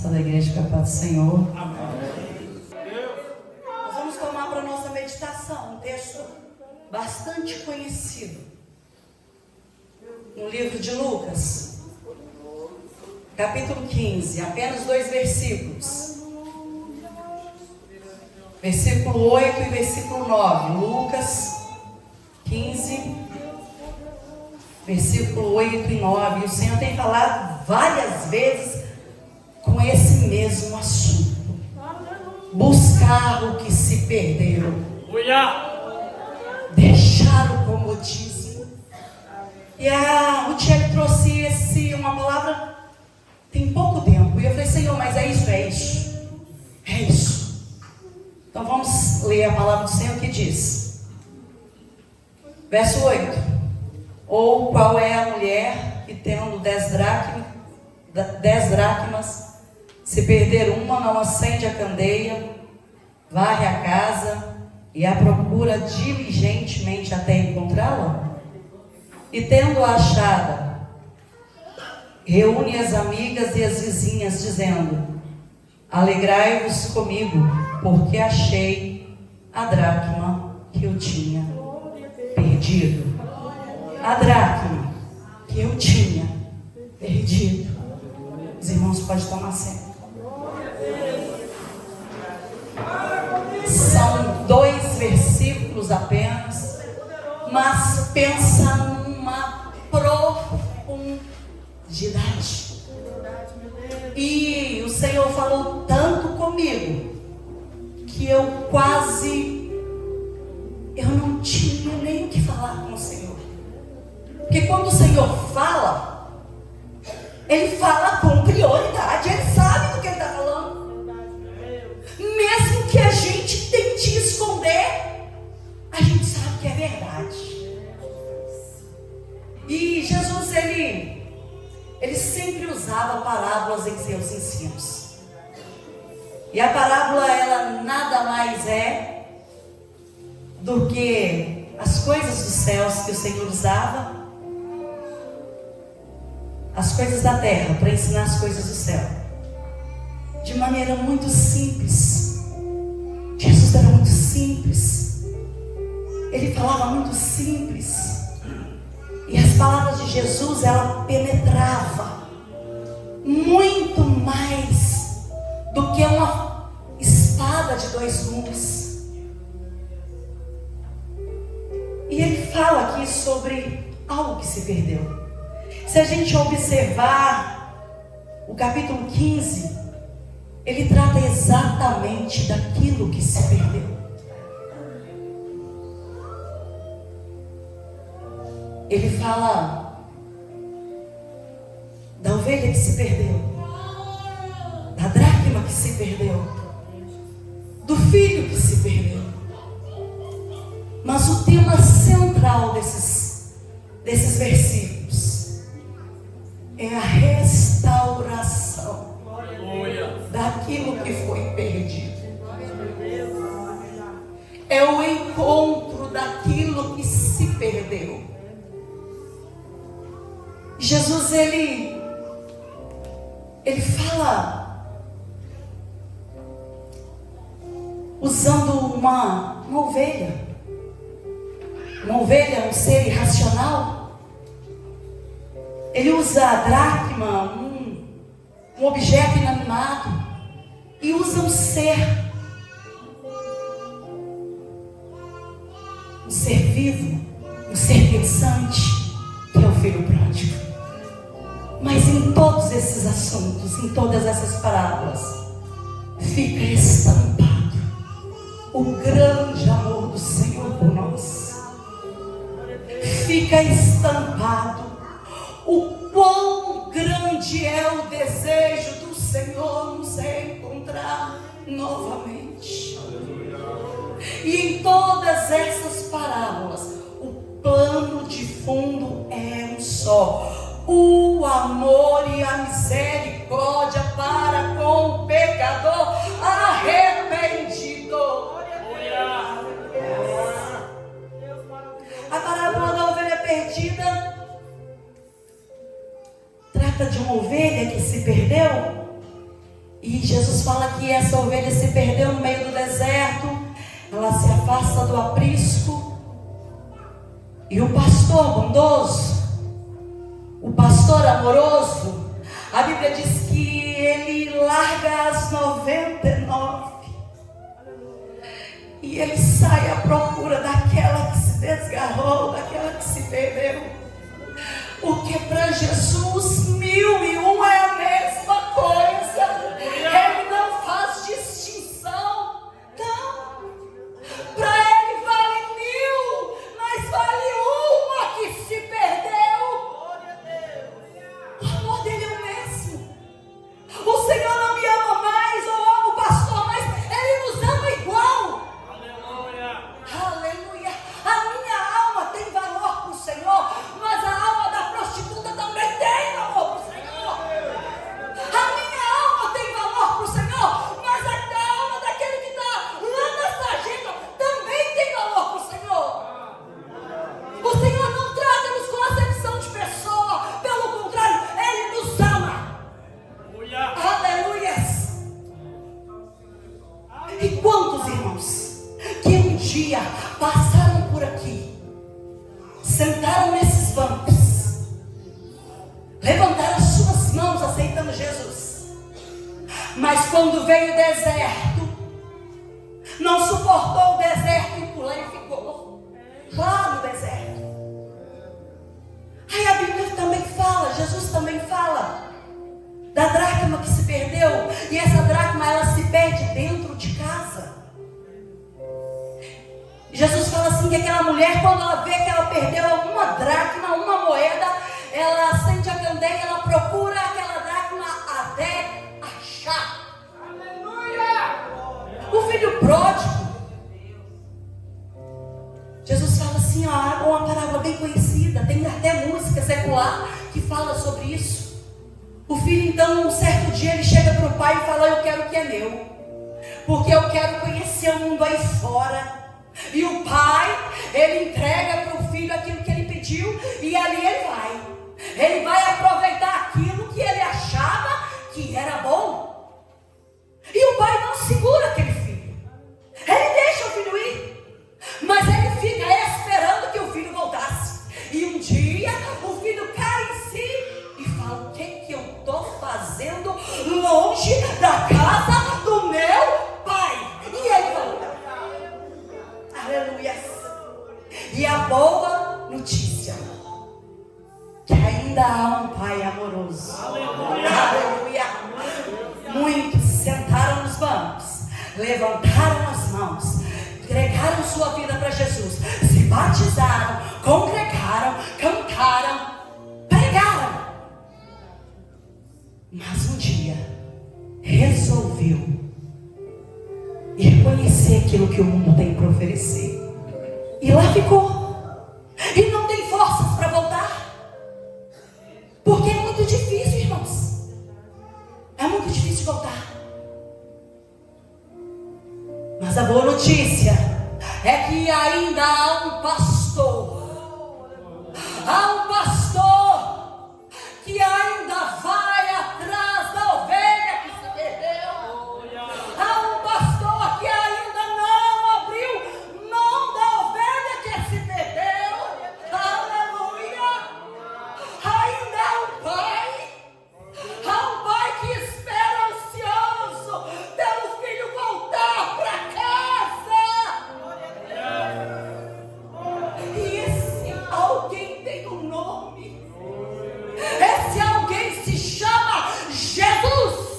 Toda a igreja com a paz do Senhor. Amém. Nós vamos tomar para a nossa meditação um texto bastante conhecido. No livro de Lucas, capítulo 15, apenas 2 versículos. Versículo 8 e versículo 9. Lucas 15, versículo 8 e 9. E o Senhor tem falado várias vezes com esse mesmo assunto. Buscar o que se perdeu. Deixar o comodismo. E a Ruth trouxe uma palavra tem pouco tempo. E eu falei, Senhor, mas é isso? É isso. É isso. Então vamos ler a palavra do Senhor que diz. Verso 8. Ou qual é a mulher que tendo 10 dracmas, se perder uma, não acende a candeia, varre a casa e a procura diligentemente até encontrá-la? E tendo-a achada, reúne as amigas e as vizinhas, dizendo: alegrai-vos comigo, porque achei a dracma que eu tinha perdido. A dracma que eu tinha perdido. Os irmãos podem tomar assento. São 2 versículos apenas, mas pensa numa profundidade. E o Senhor falou tanto comigo que eu não tinha nem o que falar com o Senhor. Porque quando o Senhor fala, Ele fala com prioridade. Ele sabe do que Ele está falando. Mesmo que a gente tente esconder, a gente sabe que é verdade. E Jesus, ele sempre usava parábolas em seus ensinos. E a parábola, ela nada mais é do que as coisas dos céus que o Senhor usava, as coisas da terra, para ensinar as coisas do céu, de maneira muito simples. Jesus era muito simples, Ele falava muito simples, e as palavras de Jesus, ela penetrava muito mais do que uma espada de 2 gumes. E Ele fala aqui sobre algo que se perdeu. Se a gente observar o capítulo 15, ele trata exatamente daquilo que se perdeu. Ele fala da ovelha que se perdeu, da dracma que se perdeu, do filho que se perdeu. Mas o tema central desses versículos é a restauração daquilo que foi perdido. É o encontro daquilo que se perdeu. Jesus, ele fala usando uma ovelha. Uma ovelha é um ser irracional. Ele usa a dracma, um objeto inanimado, e usa um ser vivo, um ser pensante, que é o filho pródigo. Mas em todos esses assuntos, em todas essas parábolas, fica estampado o grande amor do Senhor por nós. Fica estampado o quão grande é o desejo do Senhor nos encontrar novamente. E em todas essas parábolas, o plano de fundo é um só: o amor e a misericórdia para com o pecador arrependido. A parábola da ovelha perdida trata de uma ovelha que se perdeu E Jesus fala que essa ovelha se perdeu no meio do deserto. Ela se afasta do aprisco. E o pastor bondoso, o pastor amoroso, a Bíblia diz que ele larga as 99 e ele sai à procura daquela que se desgarrou, daquela que se perdeu. Porque para Jesus 1001 é a mesma coisa. Ele não faz distinção. Não. Para ele vale 1000, mas vale uma que se perdeu. O amor dele é o mesmo. O Senhor não me ama mais, ou ama o pastor mais, Ele nos ama igual. Aleluia. Aleluia. A minha alma tem valor para o Senhor, mas a alma da prostituta também tem valor para o Senhor. A minha alma tem valor para o Senhor, mas a alma daquele que está lá na sarjeta também tem valor para o Senhor. O Senhor não trata-nos com acepção de pessoa, pelo contrário, Ele nos ama. Aleluias. E quantos irmãos que um dia passaram por aqui, sentaram nesses bancos, levantaram as suas mãos aceitando Jesus, mas quando veio o deserto, não suportou o deserto e por lá e ficou lá no deserto. Aí a Bíblia também fala, Jesus também fala da dracma que se perdeu, e essa dracma ela se perde dentro de casa. Jesus fala assim que aquela mulher, quando ela vê que ela perdeu uma dracma, uma moeda, ela acende a candeia, ela procura aquela dracma até achar. Aleluia! O filho pródigo, Jesus fala assim, ó, uma parábola bem conhecida, tem até música secular que fala sobre isso. O filho então, um certo dia, ele chega para o pai e fala, eu quero o que é meu, porque eu quero conhecer o mundo aí fora. E o pai, ele entrega para o filho aquilo que ele pediu, e ali ele vai. Ele vai aproveitar aquilo que ele achava que era bom. E o pai não segura aquele filho. Ele deixa o filho ir, mas ele fica esperando que o filho voltasse. E um dia, o filho cai em si e fala, o que eu estou fazendo longe da casa do meu pai? E ele volta. Aleluia. E a boa notícia, que ainda há um pai amoroso. Aleluia. Aleluia. Muitos sentaram nos bancos, levantaram as mãos, entregaram sua vida para Jesus, se batizaram, congregaram, cantaram, pregaram. Mas um dia resolveu e reconhecer aquilo que o mundo tem para oferecer. E lá ficou. E não tem forças para voltar. Porque é muito difícil, irmãos. É muito difícil voltar. Mas a boa notícia é que ainda há um pastor. Há um pastor que ainda vai atrás da ovelha que se perdeu. Há um pastor que ainda não abriu mão da ovelha que se perdeu. Aleluia! Ainda há um pai que espera ansioso pelo filho voltar para casa. E esse alguém tem um nome. Esse alguém se chama Jesus.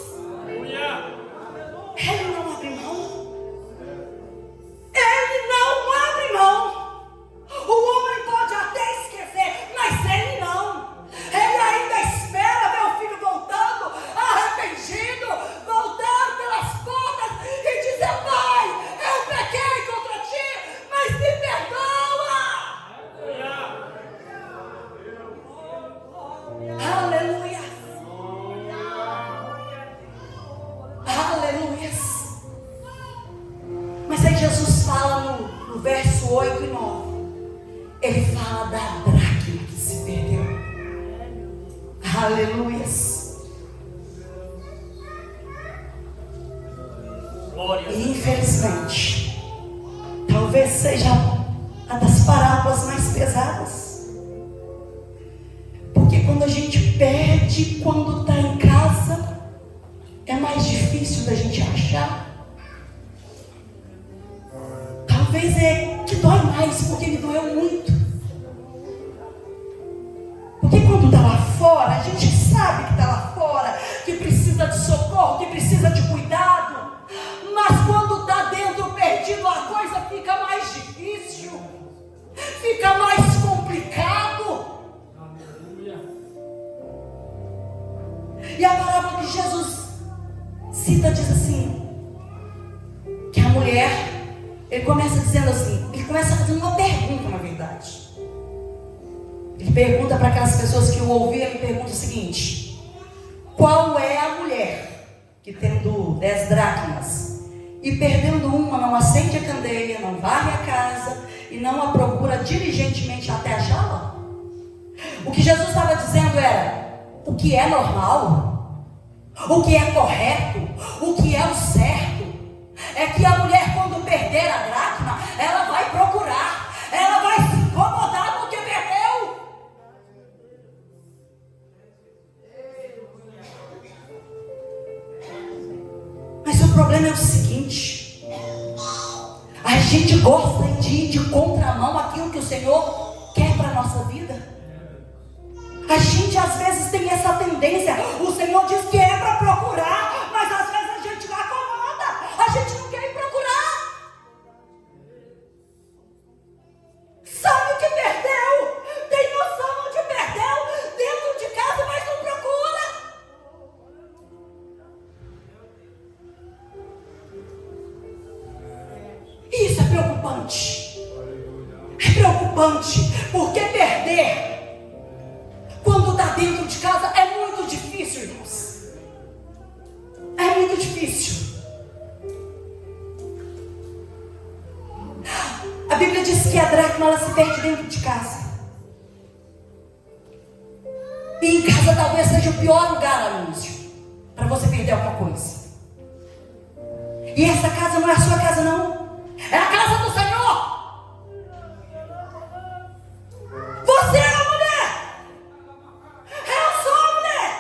Ele não abre mão. Ele não abre mão. O homem pode até esquecer, mas ele não. Ele ainda espera ver o filho voltando, arrependido, voltando pelas portas e dizer, pai, eu pequei contra ti, mas me perdoa. Aleluia. Aleluia. Mas aí Jesus fala no verso 8 e 9. Ele fala da dracma que se perdeu. Aleluia. E infelizmente, talvez seja a das parábolas mais pesadas. Porque quando a gente perde, quando está em casa, é mais difícil da gente achar. Talvez é que dói mais, porque me doeu muito. Porque quando está lá fora, a gente sabe que está lá fora, que precisa de socorro, que precisa de cuidado. Mas quando está dentro, perdido, a coisa fica mais difícil, fica mais complicado. E a parábola que Jesus cita diz assim, que a mulher, ele começa dizendo assim, ele começa fazendo uma pergunta, na verdade. Ele pergunta para aquelas pessoas que o ouviram, ele pergunta o seguinte: qual é a mulher que tendo 10 dracmas e perdendo uma, não acende a candeia, não varre a casa e não a procura diligentemente até achá-la? O que Jesus estava dizendo era: o que é normal, o que é correto, o que é o certo, é que a mulher, quando perder a dracma, ela vai procurar, ela vai se incomodar porque perdeu. Mas o problema é o seguinte: a gente gosta de ir de contramão aquilo que o Senhor quer para a nossa vida. A gente às vezes tem essa tendência. O Senhor diz que é para procurar, mas às vezes a gente vai acomoda, a gente não quer ir procurar. Sabe o que perdeu? Tem noção onde perdeu? Dentro de casa, mas não procura. Isso é preocupante. É preocupante, porque perder quando está dentro de casa é muito difícil, irmãos. É muito difícil. A Bíblia diz que a dracma, ela se perde dentro de casa. E em casa talvez seja o pior lugar, anúncio, para você perder alguma coisa. E essa casa não é a sua casa, não. É a casa do Senhor. Você é a mulher. Eu sou a mulher.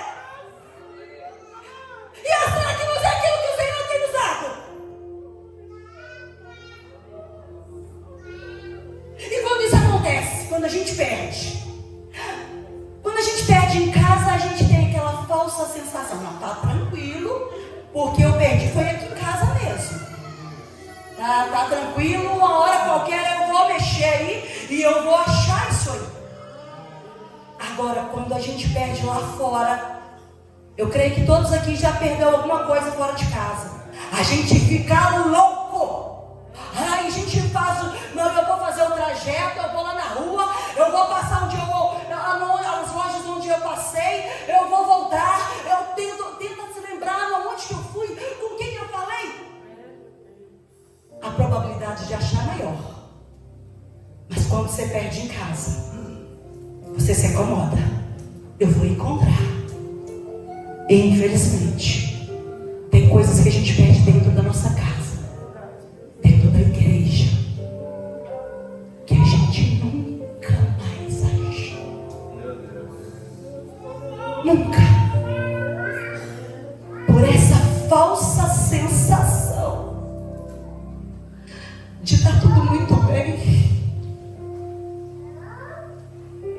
E as dracmas é aquilo que o Senhor tem nos dado. E quando isso acontece, quando a gente perde, em casa, a gente tem aquela falsa sensação: não, tá tranquilo, porque eu perdi, foi aqui em casa mesmo. Tá tranquilo, uma hora qualquer eu vou mexer aí e eu vou achar isso aí. Agora, quando a gente perde lá fora, eu creio que todos aqui já perdeu alguma coisa fora de casa. A gente fica louco. Aí a gente faz, não, eu vou fazer o trajeto, eu vou lá na rua, eu vou passar onde eu vou, as lojas onde eu passei, eu vou voltar, eu tento se lembrar onde que eu fui, com quem eu falei. A probabilidade de achar é maior. Mas quando você perde em casa, você se acomoda. Eu vou encontrar. E infelizmente, tem coisas que a gente perde dentro da nossa casa, dentro da igreja, que a gente nunca mais acha. Nunca. Por essa falsa sensação de estar tudo muito bem,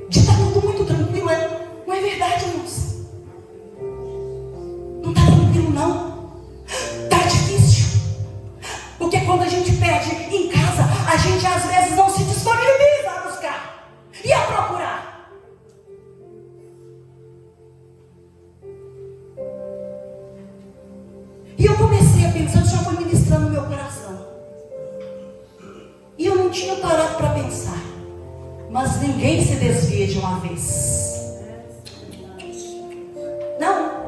de estar tudo muito tranquilo. Não é verdade, irmãos? Não está tranquilo, não. Está difícil. Porque quando a gente perde em casa, a gente às vezes não se disponibiliza a buscar e a procurar. E eu comecei a pensar, o Senhor foi ministrando no meu coração. E eu não tinha parado para pensar. Mas ninguém se desvia de uma vez. Não.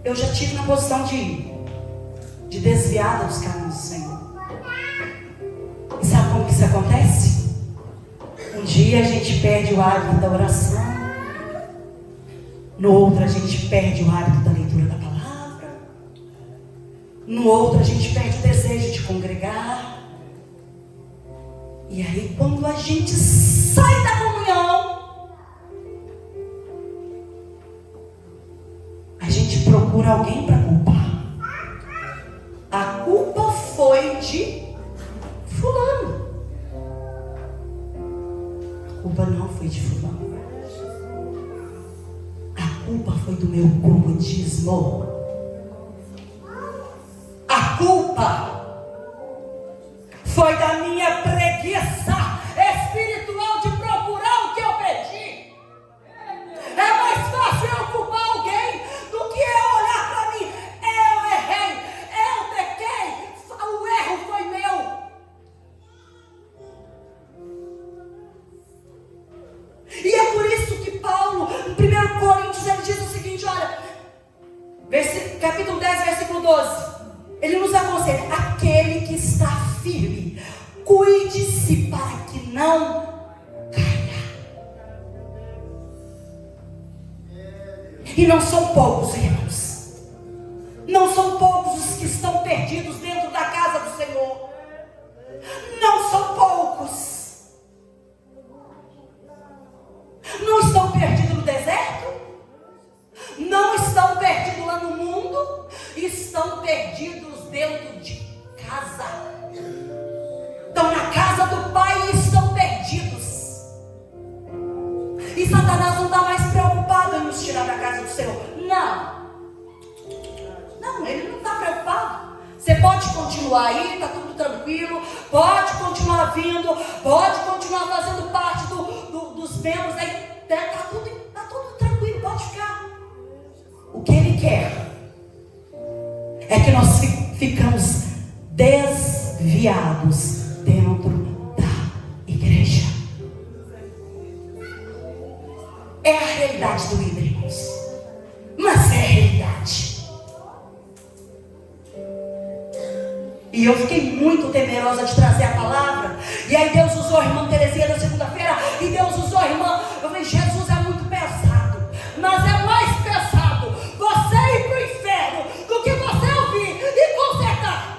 Eu já estive na posição de desviada dos caminhos do Senhor. E sabe como que isso acontece? Um dia a gente perde o hábito da oração. No outro a gente perde o hábito da leitura da palavra. No outro a gente perde o desejo de congregar. E aí quando a gente sai da comunhão, a gente procura alguém para culpar. A culpa foi de fulano. A culpa não foi de fulano. A culpa foi do meu comodismo. A culpa foi da minha preguiça espiritual de procurar o que eu perdi. É mais fácil eu culpar alguém do que eu olhar para mim. Eu errei, eu pequei, o erro foi meu. E é por isso que Paulo, em 1 Coríntios, ele diz o seguinte, olha, capítulo 10, versículo 12. Ele nos aconselha, aquele que está firme, cuide-se para que não caia. E não são poucos, irmãos. Não são poucos os que estão perdidos dentro da casa do Senhor. Não são poucos. Não estão perdidos no deserto. Não estão perdidos lá no mundo. Estão perdidos dentro de casa. Estão na casa do Pai e estão perdidos. E Satanás não está mais preocupado em nos tirar da casa do Senhor. Não, ele não está preocupado. Você pode continuar aí, está tudo tranquilo. Pode continuar vindo. Pode continuar fazendo parte dos membros aí. Está tudo tranquilo, pode ficar. O que ele quer é que nós ficamos desviados dentro da igreja. É a realidade do líder, irmãos. Mas é a realidade. E eu fiquei muito temerosa de trazer a palavra. E aí Deus usou a irmã Terezinha na segunda-feira. E Deus usou a irmã. Eu falei, Jesus é muito pesado. Mas é mais pesado você ir para o inferno do que você ouvir e consertar.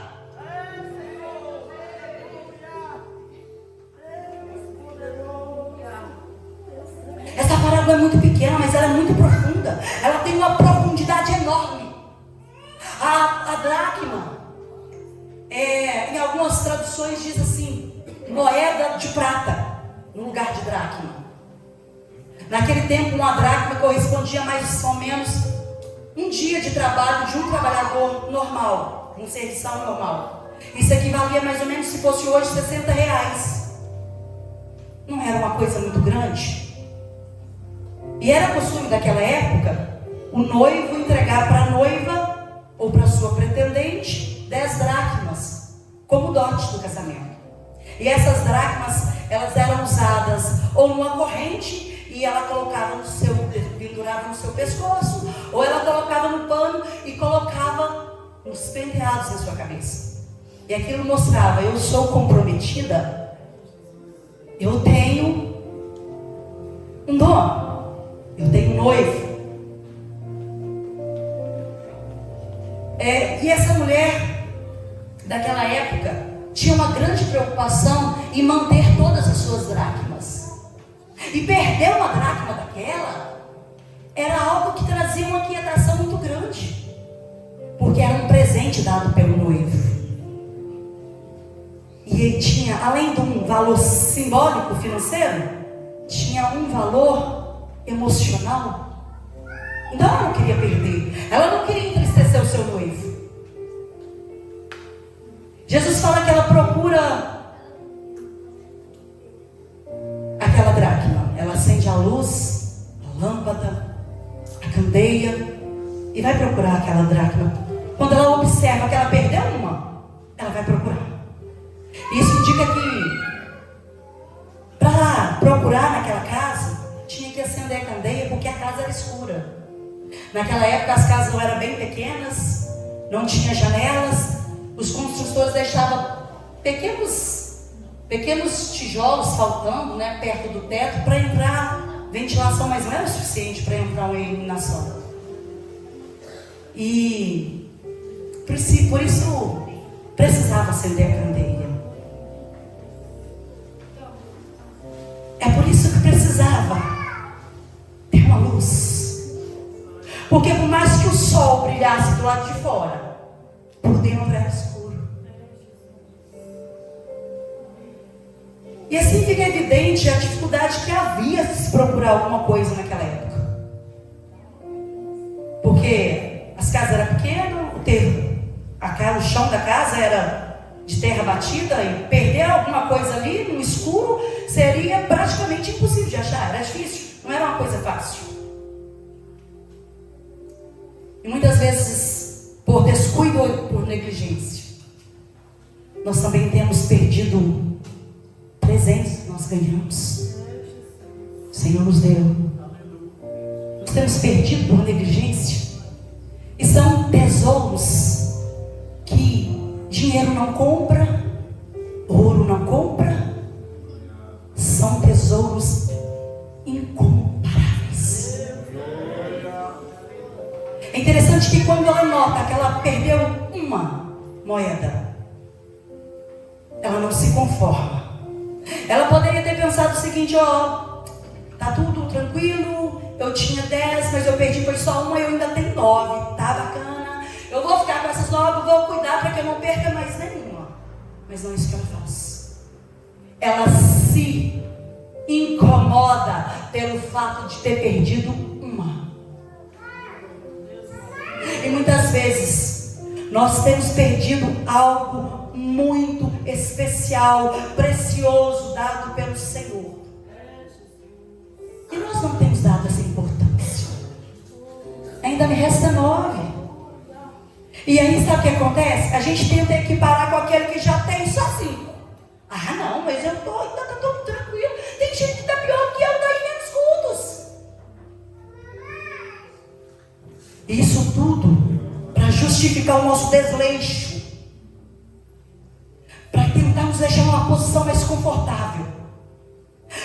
Essa parábola é muito pequena, mas ela é muito profunda. Ela tem uma profundidade enorme. A dracma, em algumas traduções diz assim, moeda de prata, no lugar de dracma. Naquele tempo, uma dracma correspondia mais ou menos um dia de trabalho de um trabalhador normal, um serviçal normal. Isso equivalia mais ou menos, se fosse hoje, R$60. Não era uma coisa muito grande. E era costume daquela época o noivo entregar para a noiva ou para sua pretendente 10 dracmas como dote do casamento. E essas dracmas, elas eram usadas ou numa corrente e ela colocava pendurava no seu pescoço, ou ela colocava no pano e colocava uns penteados na sua cabeça. E aquilo mostrava, eu sou comprometida, eu tenho um dono, eu tenho um noivo. E essa mulher daquela época tinha uma grande preocupação em manter todas as suas dracmas. E perder uma dracma daquela era algo que trazia uma inquietação muito grande, porque era um presente dado pelo noivo. E ele tinha, além de um valor simbólico financeiro, tinha um valor emocional. Então ela não queria perder, ela não queria entristecer o seu noivo. Jesus fala que ela procura aquela dracma. Ela acende a luz, a lâmpada, a candeia e vai procurar aquela dracma. Quando ela observa que ela perdeu uma, ela vai procurar. Isso indica que para procurar naquela casa tinha que acender a candeia, porque a casa era escura. Naquela época as casas não eram bem pequenas, não tinha janelas. Os construtores deixavam pequenos tijolos faltando, né, perto do teto para entrar ventilação, mas não era o suficiente para entrar uma iluminação. E por isso por isso precisava acender a candeia. É por isso que precisava ter uma luz. Porque por mais que o sol brilhasse do lado de fora, por dentro era escuro. E assim fica evidente a dificuldade que havia de se procurar alguma coisa naquela época. Porque as casas eram pequenas, o chão da casa era de terra batida, e perder alguma coisa ali no escuro seria praticamente impossível de achar, era difícil, não era uma coisa fácil. E muitas vezes, por descuido ou por negligência, nós também temos perdido presentes que nós ganhamos. O Senhor nos deu. Nós temos perdido por negligência. E são tesouros que dinheiro não compra, ouro não compra. São tesouros incomparáveis. É interessante que quando ela nota que ela perdeu uma moeda, ela não se conforma. Ela poderia ter pensado o seguinte: ó, tá tudo tranquilo, eu tinha 10, mas eu perdi, foi só uma, eu ainda tenho 9, tá bacana, eu vou ficar com essas 9, vou cuidar para que eu não perca mais nenhuma. Mas não é isso que ela faz. Ela se incomoda pelo fato de ter perdido uma. E muitas vezes nós temos perdido algo muito especial, precioso, dado pelo Senhor. E nós não temos dado essa importância. Ainda me resta 9. E aí sabe o que acontece? A gente tenta equiparar com aquele que já tem só 5. Ah não, mas eu tô, ainda tá todo tranquilo. Tem gente que tá pior que eu, tá em menos cultos. Isso tudo para justificar o nosso desleixo, para tentar nos deixar numa posição mais confortável.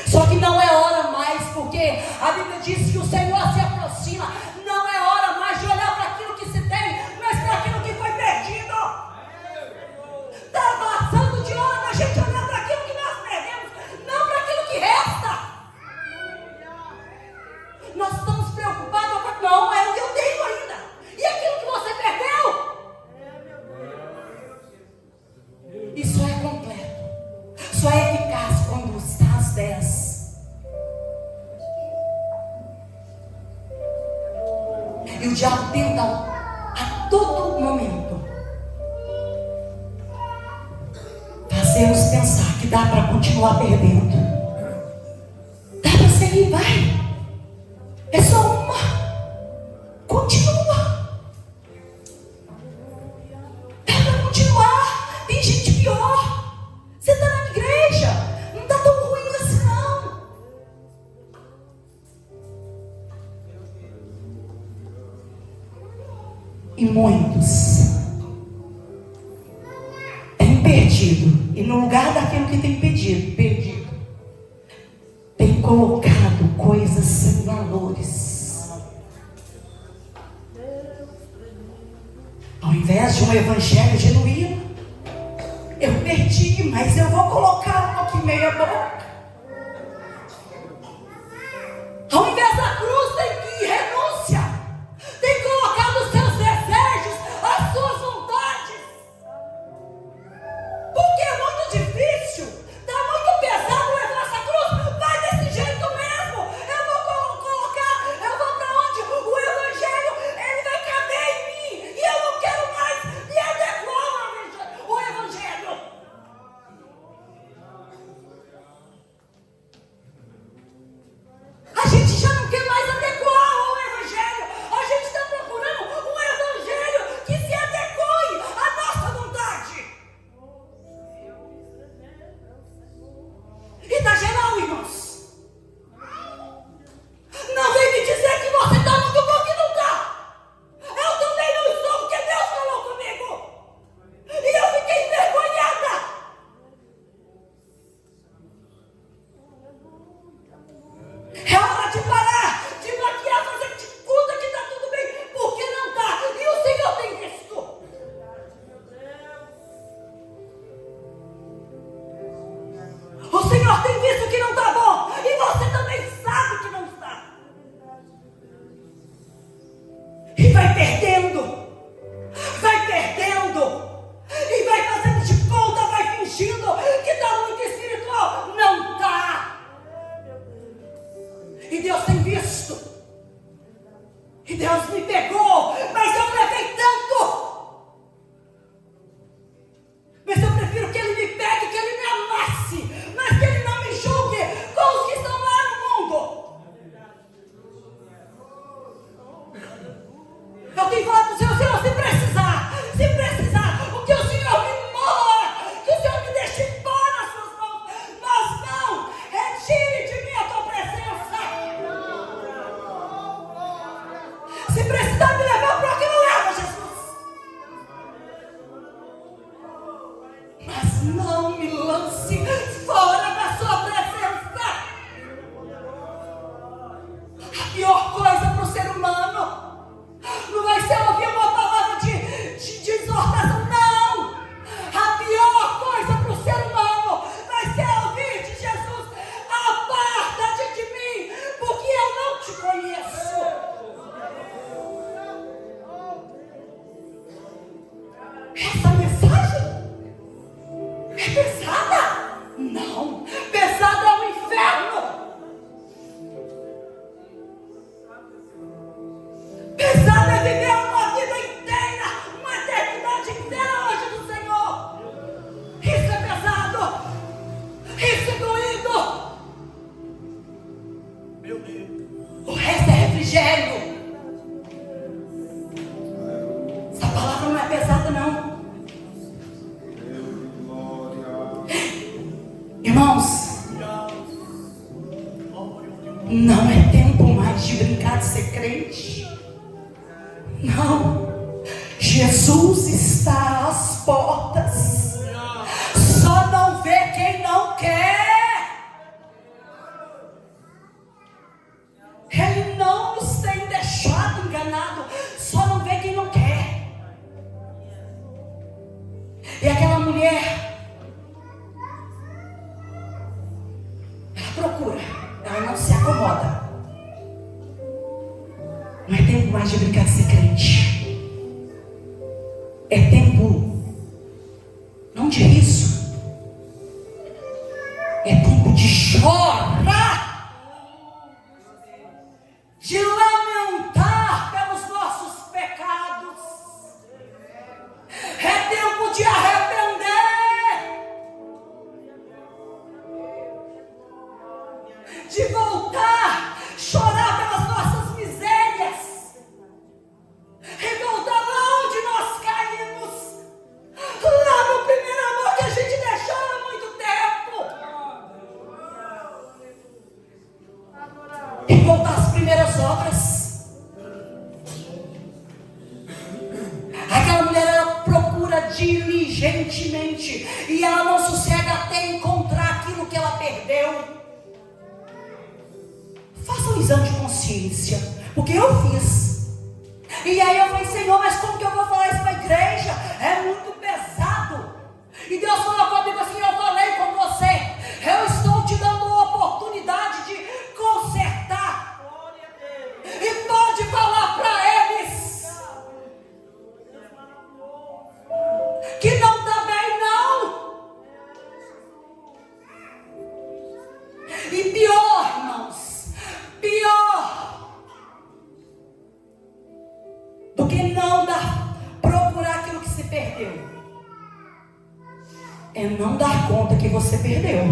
Só que não é hora mais, porque a Bíblia diz que o Senhor se aproxima. Não é hora mais de olhar para aquilo que se tem, mas para aquilo que foi perdido. Está passando de hora a gente olhar para aquilo que nós perdemos, não para aquilo que resta. Nós estamos preocupados com não, é o que eu tenho ainda. E aquilo que você perdeu? Isso é completo. Só é eficaz quando está às 10. E o diabo tenta a todo momento fazer-nos pensar que dá para continuar perdendo. Dá para seguir, vai. É só uma. Continua. Dá para continuar. Tem gente pior. Você está na igreja. Não está tão ruim assim não. E muitos têm perdido. E no lugar daquilo que tem perdido, tem colocado coisas sem valores. Ao invés de um evangelho genuíno, eu perdi, mas eu vou colocar um pouquinho meia boca. Ao invés da cruz, tem que renúncia. Tem colocado os seus desejos, as suas vontades. Porque é muito difícil, está muito pesado levar essa cruz. Vai desse jeito mesmo. Eu vou colocar, eu vou para onde o evangelho, ele vai caber em mim. E eu não quero mais me adequar o evangelho. mas não me lance fora da sua presença. A pior coisa para o ser humano não vai ser ouvir uma palavra de exortação, não. A pior coisa para o ser humano vai ser ouvir de Jesus: aparta-te de mim, porque eu não te conheço. Essa mensagem é pesada? Não. Pesada é o inferno. Pesada é viver uma vida inteira, uma eternidade inteira longe do Senhor. Isso é pesado. Isso é doído. Meu Deus. O resto é refrigério. Essa palavra não é pesada, não. Irmãos, não é tempo mais de brincar de ser crente. Não. Jesus está às portas. Só não vê quem não quer. Ele não nos tem deixado enganado. Só não vê quem não quer. E aquela mulher, ela procura, ela não se acomoda. Não é tempo mais de brincar de ser crente. É tempo não de riso, é tempo de chorar, de lamentar pelos nossos pecados. É tempo de arrepender, de voltar, chorar pelas nossas misérias, e voltar lá onde nós caímos, lá no primeiro amor que a gente deixou há muito tempo, e voltar às primeiras obras. Aquela mulher, ela procura diligentemente, e ela não sossega até encontrar aquilo que ela perdeu. Faça um exame de consciência, porque eu fiz. E aí eu falei: Senhor, mas como que eu vou falar isso para a igreja? É muito pesado. E Deus falou comigo assim: eu falei com você, eu estou te dando a oportunidade de consertar. E pode falar para eles que não está bem, não. E pior, irmãos, pior do que não dar, procurar aquilo que se perdeu, é não dar conta que você perdeu.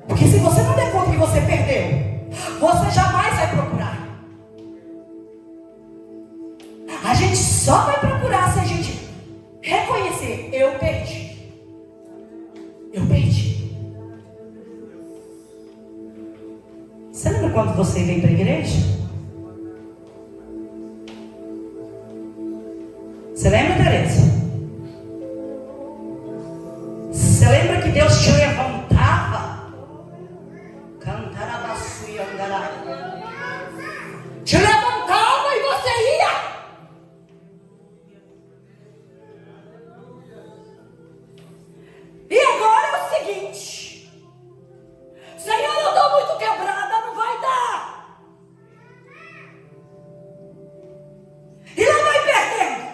Porque se você não der conta que você perdeu, você jamais vai procurar. A gente só vai procurar se a gente reconhecer: eu perdi. Eu perdi. Você lembra quando você veio para a igreja? Você lembra, Teresa? Você lembra que Deus te levantava? Cantarabaçu e andará. Te levantava e você ia. E agora é o seguinte: Senhor, eu estou muito quebrada, não vai dar. E lá vai perdendo.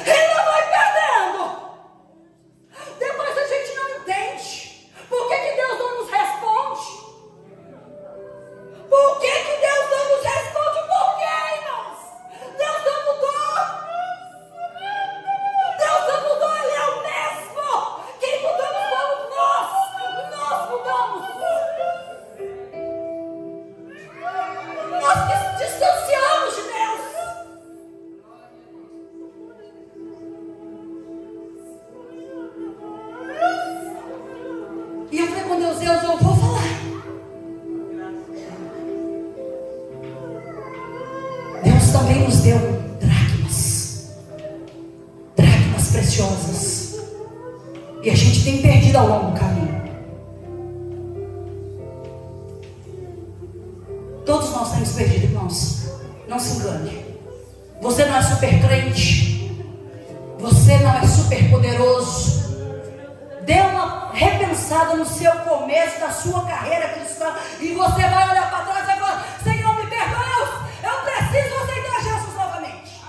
E lá vai perdendo. Depois a gente não entende. Por que que Deus não nos responde? Por que que Deus não nos responde? Por quê, irmãos? Deus não mudou. Deus não mudou, Ele é o mesmo. Quem mudamos fomos nós. Nós mudamos. Nós que se distanciamos de Deus. E eu falei com Deus: Deus, eu vou falar. Deus também nos deu dracmas. preciosas. E a gente tem perdido ao longo do caminho. Todos nós temos perdido, irmãos. Não se engane. Você não é super crente. Você não é super poderoso. Dê uma repensada no seu começo da sua carreira cristã. E você vai olhar para trás e vai falar: Senhor, me perdoa. Eu preciso aceitar Jesus novamente.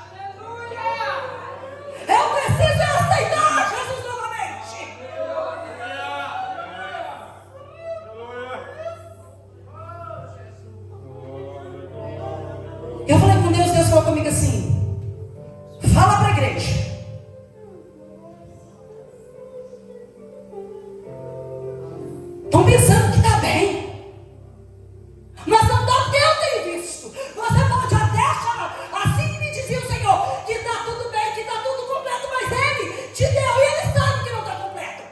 Eu preciso aceitar Jesus novamente. Eu falei com Deus, Deus falou comigo assim: fala para a igreja. Estão pensando que está bem, mas não está, porque eu tenho visto. Você pode até achar, assim que me dizia o Senhor, que está tudo bem, que está tudo completo, mas Ele te deu e Ele sabe que não está completo.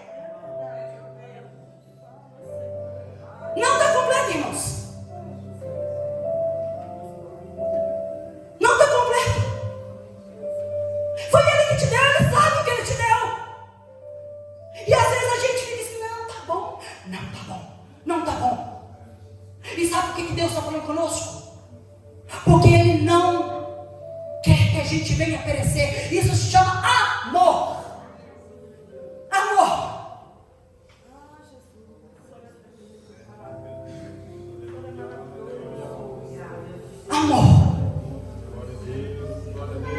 Não está completo, irmãos. Não está completo. Foi Ele que te deu, Ele sabe que Ele te deu. E às vezes a gente fica assim: não, tá bom, não tá bom, não tá bom. E sabe por que Deus está falando conosco? Porque Ele não quer que a gente venha perecer. Isso se chama amor. Amor. Amor.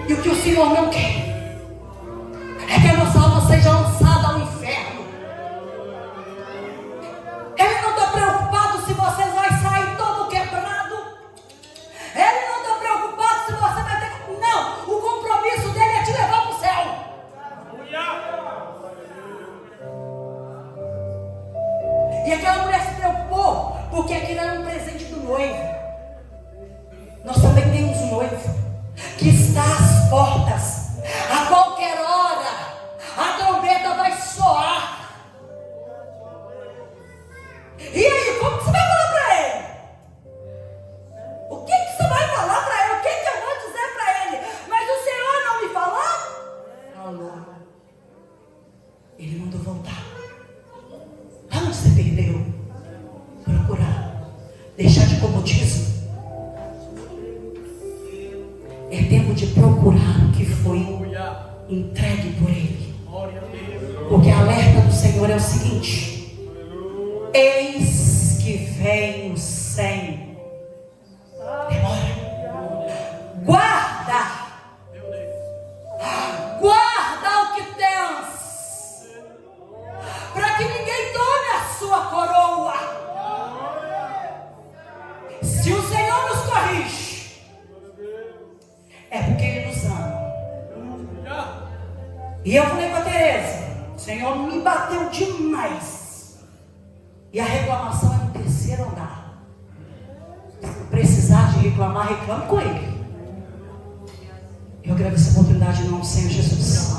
E o que o Senhor não quer é que a nossa alma seja lançada ao inferno. Ele não está preocupado se você vai sair todo quebrado. Ele não está preocupado se você vai ter... Não, o compromisso dele é te levar para o céu. E aquela mulher se preocupou porque aquilo era um presente do noivo. Nós também temos um noivo que está às portas. A qualquer hora a trombeta vai soar. E aí, como que você vai falar para ele? O que você vai falar para ele? O que eu vou dizer para ele? Mas o Senhor não me falou? Falou. Ele mandou voltar. Aonde você perdeu? Procurar. Deixar de comodismo. É tempo de procurar o que foi entregue por Ele. Porque a alerta do Senhor é o seguinte: eis que venho sem demora. Guarda. Guarda o que tens, para que ninguém tome a sua coroa. Se o Senhor nos corrige, é porque Ele nos ama. E eu falei com a Tereza: o Senhor me bateu demais. E a reclamação é no terceiro andar. Se precisar de reclamar, reclame com Ele. Eu agradeço a oportunidade em nome do Senhor Jesus.